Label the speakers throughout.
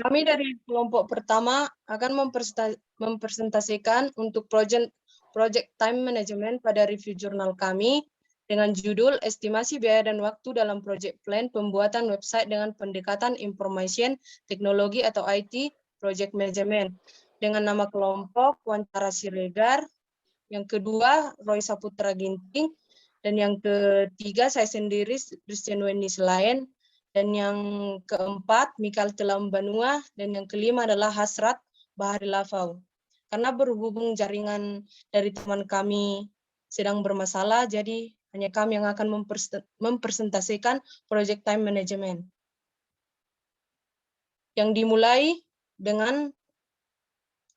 Speaker 1: Kami dari kelompok pertama akan mempresentasikan untuk project time management pada review jurnal kami dengan judul estimasi biaya dan waktu dalam project plan pembuatan website dengan pendekatan information teknologi atau IT project management dengan nama kelompok Wantara Siregar, yang kedua Roy Saputra Ginting, dan yang ketiga saya sendiri Christian Wendy Selain, dan yang keempat Mikael Telam Banua, dan yang kelima adalah Hasrat Bahari Lafau. Karena berhubung jaringan dari teman kami sedang bermasalah, jadi hanya kami yang akan mempresentasikan project time management. Yang dimulai dengan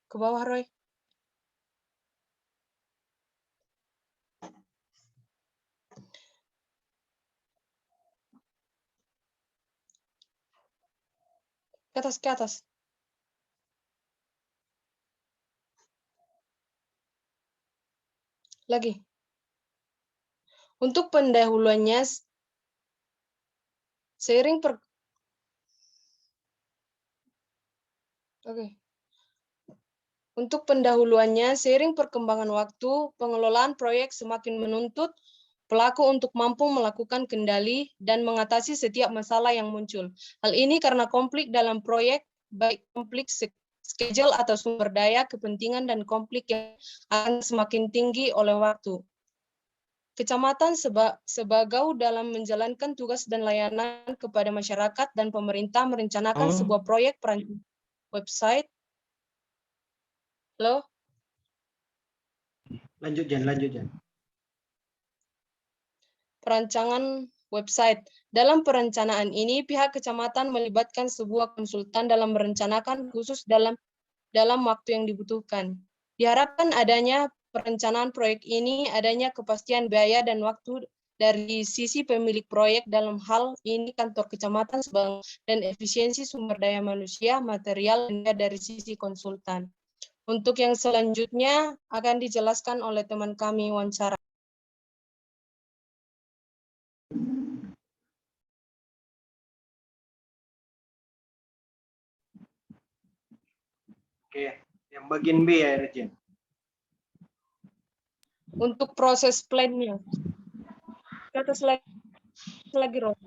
Speaker 1: ke bawah, Roy. Ke atas, ke atas. Lagi. Untuk pendahuluannya, seiring Untuk pendahuluannya, seiring perkembangan waktu, pengelolaan proyek semakin menuntut pelaku untuk mampu melakukan kendali dan mengatasi setiap masalah yang muncul. Hal ini karena konflik dalam proyek, baik konflik schedule atau sumber daya, kepentingan, dan konflik yang akan semakin tinggi oleh waktu. Kecamatan sebagai dalam menjalankan tugas dan layanan kepada masyarakat dan pemerintah merencanakan sebuah proyek perancangan website. Halo?
Speaker 2: Lanjut, Jan.
Speaker 1: Perancangan website. Dalam perencanaan ini, pihak kecamatan melibatkan sebuah konsultan dalam merencanakan khusus dalam waktu yang dibutuhkan. Diharapkan adanya perencanaan proyek ini, adanya kepastian biaya dan waktu dari sisi pemilik proyek, dalam hal ini kantor kecamatan, dan efisiensi sumber daya manusia, material, dan dari sisi konsultan. Untuk yang selanjutnya akan dijelaskan oleh teman kami Wawancara.
Speaker 2: Oke, yang bagian B ya, Jen.
Speaker 1: Untuk proses plan-nya. Ke atas lagi, Rob.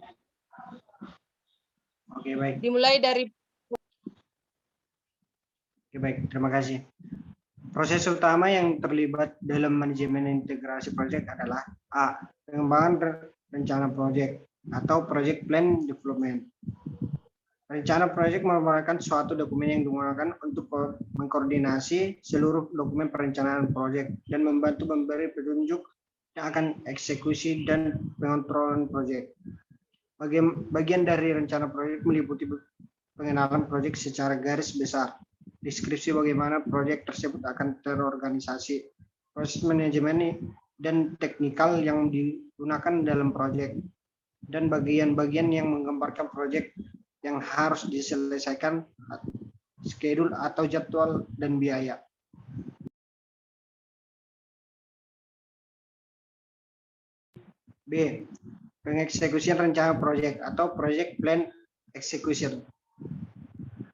Speaker 2: Oke, baik.
Speaker 1: Dimulai dari...
Speaker 2: Oke, baik. Terima kasih. Proses utama yang terlibat dalam manajemen integrasi proyek adalah A. Pengembangan rencana proyek atau project plan development. Rencana proyek merupakan suatu dokumen yang digunakan untuk mengkoordinasi seluruh dokumen perencanaan proyek dan membantu memberi petunjuk yang akan eksekusi dan pengontrolan proyek. Bagian dari rencana proyek meliputi pengenalan proyek secara garis besar, deskripsi bagaimana proyek tersebut akan terorganisasi, proses manajemen dan teknikal yang digunakan dalam proyek, dan bagian-bagian yang menggambarkan proyek yang harus diselesaikan, schedule atau jadwal dan biaya. B. Pengeksekusian rencana proyek atau project plan execution.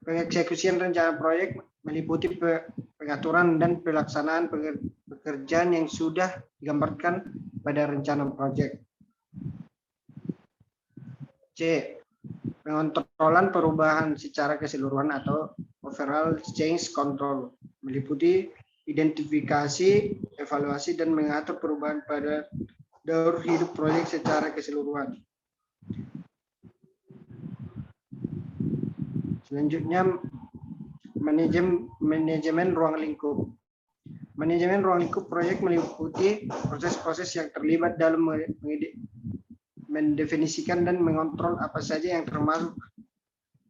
Speaker 2: Pengeksekusian rencana proyek meliputi pengaturan dan pelaksanaan pekerjaan yang sudah digambarkan pada rencana proyek. C. Pengontrolan perubahan secara keseluruhan atau overall change control meliputi identifikasi, evaluasi, dan mengatur perubahan pada daur hidup proyek secara keseluruhan. Selanjutnya, manajemen ruang lingkup. Manajemen ruang lingkup proyek meliputi proses-proses yang terlibat dalam mendefinisikan dan mengontrol apa saja yang termasuk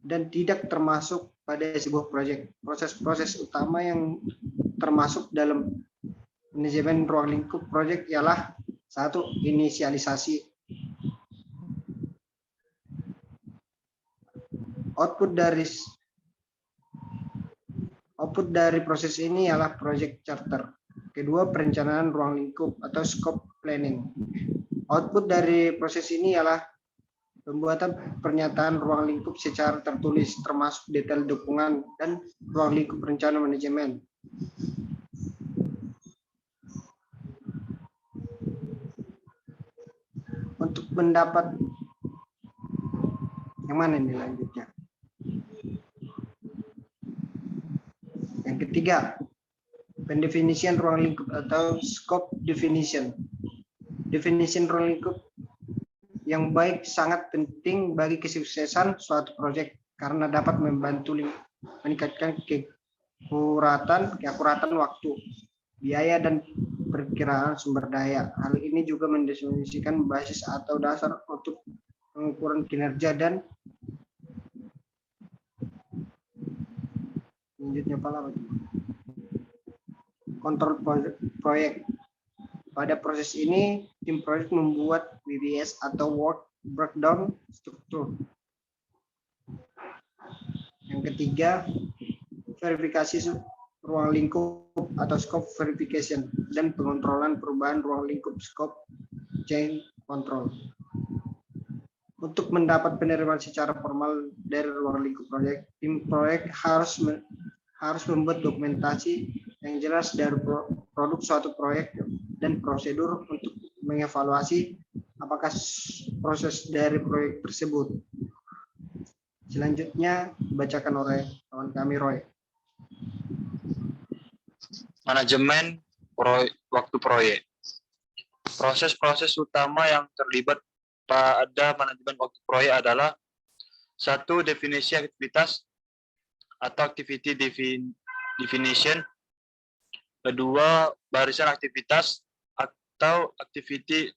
Speaker 2: dan tidak termasuk pada sebuah proyek. Proses-proses utama yang termasuk dalam manajemen ruang lingkup proyek ialah 1. Inisialisasi. Output dari proses ini ialah project charter. Kedua, perencanaan ruang lingkup atau scope planning. Output dari proses ini ialah pembuatan pernyataan ruang lingkup secara tertulis termasuk detail dukungan dan ruang lingkup rencana manajemen. Untuk pendapat yang mana ini lanjutnya? Yang ketiga, pendefinisian ruang lingkup atau scope definition. Definisi ruang lingkup yang baik sangat penting bagi kesuksesan suatu proyek karena dapat membantu meningkatkan keakuratan waktu, biaya, dan perkiraan sumber daya. Hal ini juga mendefinisikan basis atau dasar untuk pengukuran kinerja dan selanjutnya kontrol proyek. Pada proses ini, tim proyek membuat WBS atau Work Breakdown Struktur. Yang ketiga, verifikasi ruang lingkup atau scope verification dan pengontrolan perubahan ruang lingkup scope change control. Untuk mendapat penerimaan secara formal dari ruang lingkup proyek, tim proyek harus membuat dokumentasi yang jelas dari produk suatu proyek dan prosedur untuk mengevaluasi apakah proses dari proyek tersebut. Selanjutnya dibacakan oleh kawan kami Roy.
Speaker 3: Manajemen waktu proyek. Proses-proses utama yang terlibat pada manajemen waktu proyek adalah: 1. Definisi aktivitas atau activity definition. 2. Barisan aktivitas atau activity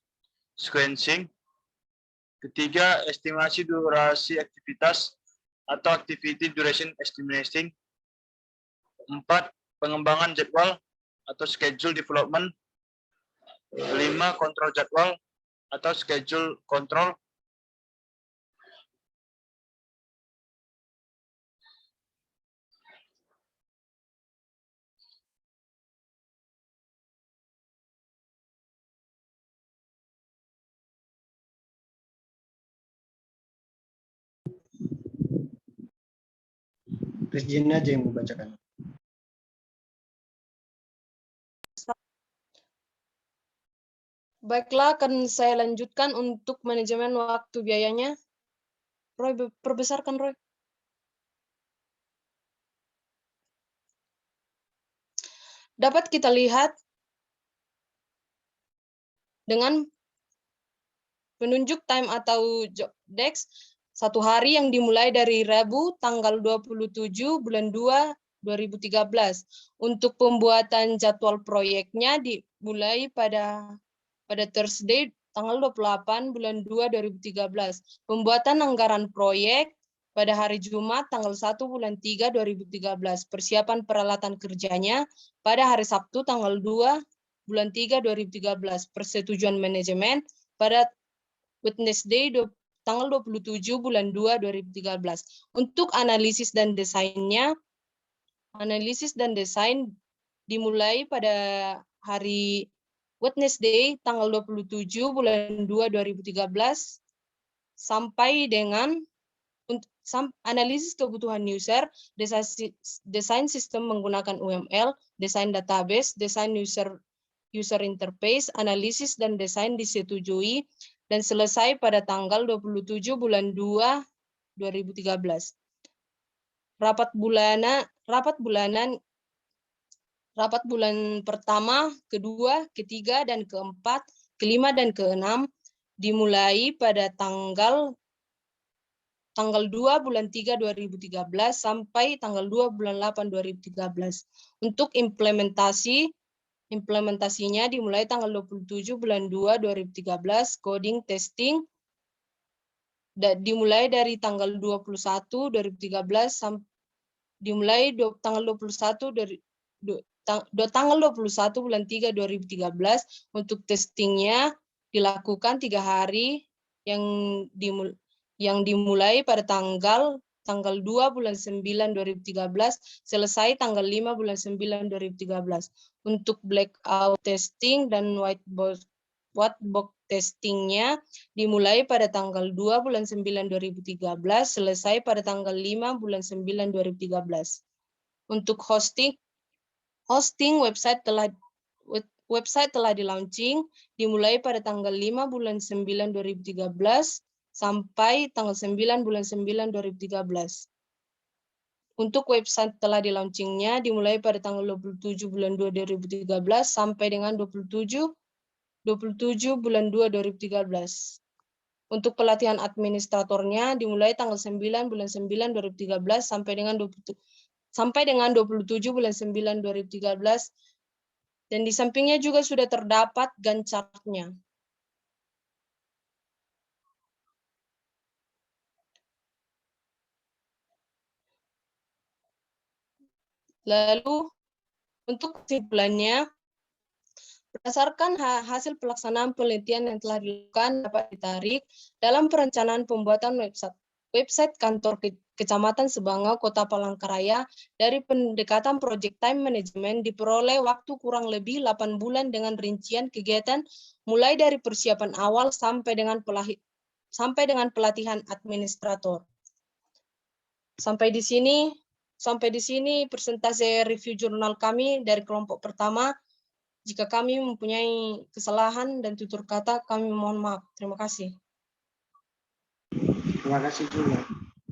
Speaker 3: sequencing. 3. Estimasi durasi aktivitas atau activity duration estimating. 4. Pengembangan jadwal atau schedule development. 5. Kontrol jadwal atau schedule control.
Speaker 2: Presiden aja yang membacakan.
Speaker 1: Baiklah, akan saya lanjutkan untuk manajemen waktu biayanya. Roy, perbesarkan Roy. Dapat kita lihat dengan penunjuk time atau job desk satu hari yang dimulai dari Rabu tanggal 27 bulan 2 2013. Untuk pembuatan jadwal proyeknya dimulai pada Thursday tanggal 28 bulan 2 2013. Pembuatan anggaran proyek pada hari Jumat tanggal 1 bulan 3 2013. Persiapan peralatan kerjanya pada hari Sabtu tanggal 2 bulan 3 2013. Persetujuan manajemen pada Wednesday tanggal 27 bulan 2 2013. Untuk analisis dan desainnya, analisis dan desain dimulai pada hari Wednesday tanggal 27 bulan 2 2013 sampai dengan analisis kebutuhan user, desain sistem menggunakan UML, desain database, desain user interface, analisis dan desain disetujui dan selesai pada tanggal 27 bulan 2 2013. Rapat bulan pertama, kedua, ketiga, dan keempat, kelima, dan keenam dimulai pada tanggal 2 bulan 3 2013 sampai tanggal 2 bulan 8 2013. Untuk implementasinya dimulai tanggal 27 bulan 2 2013, coding testing dimulai dari tanggal 21 2013 dimulai tanggal 21 dari tanggal 21 bulan 3 2013. Untuk testingnya dilakukan 3 hari yang dimulai pada tanggal 2 bulan 9 2013 selesai tanggal 5 bulan 9 2013. Untuk blackout testing dan whiteboard box testingnya dimulai pada tanggal 2 bulan 9 2013, selesai pada tanggal 5 bulan 9 2013. Untuk hosting website telah di-launching dimulai pada tanggal 5 bulan 9 2013 sampai tanggal 9 bulan 9 2013. Untuk website telah di-launchingnya dimulai pada tanggal 27 bulan 2 2013 sampai dengan 27 bulan 2 2013. Untuk pelatihan administratornya dimulai tanggal 9 bulan 9 2013 sampai dengan 27 bulan 9 2013. Dan di sampingnya juga sudah terdapat Gantt chart-nya. Lalu untuk kesimpulannya, berdasarkan hasil pelaksanaan penelitian yang telah dilakukan dapat ditarik dalam perencanaan pembuatan website kantor Kecamatan Sebangau, Kota Palangkaraya, dari pendekatan Project Time Management diperoleh waktu kurang lebih 8 bulan dengan rincian kegiatan mulai dari persiapan awal sampai dengan pelatihan administrator. Sampai di sini presentasi review jurnal kami dari kelompok pertama. Jika kami mempunyai kesalahan dan tutur kata, kami mohon maaf. Terima kasih.
Speaker 2: Terima kasih juga.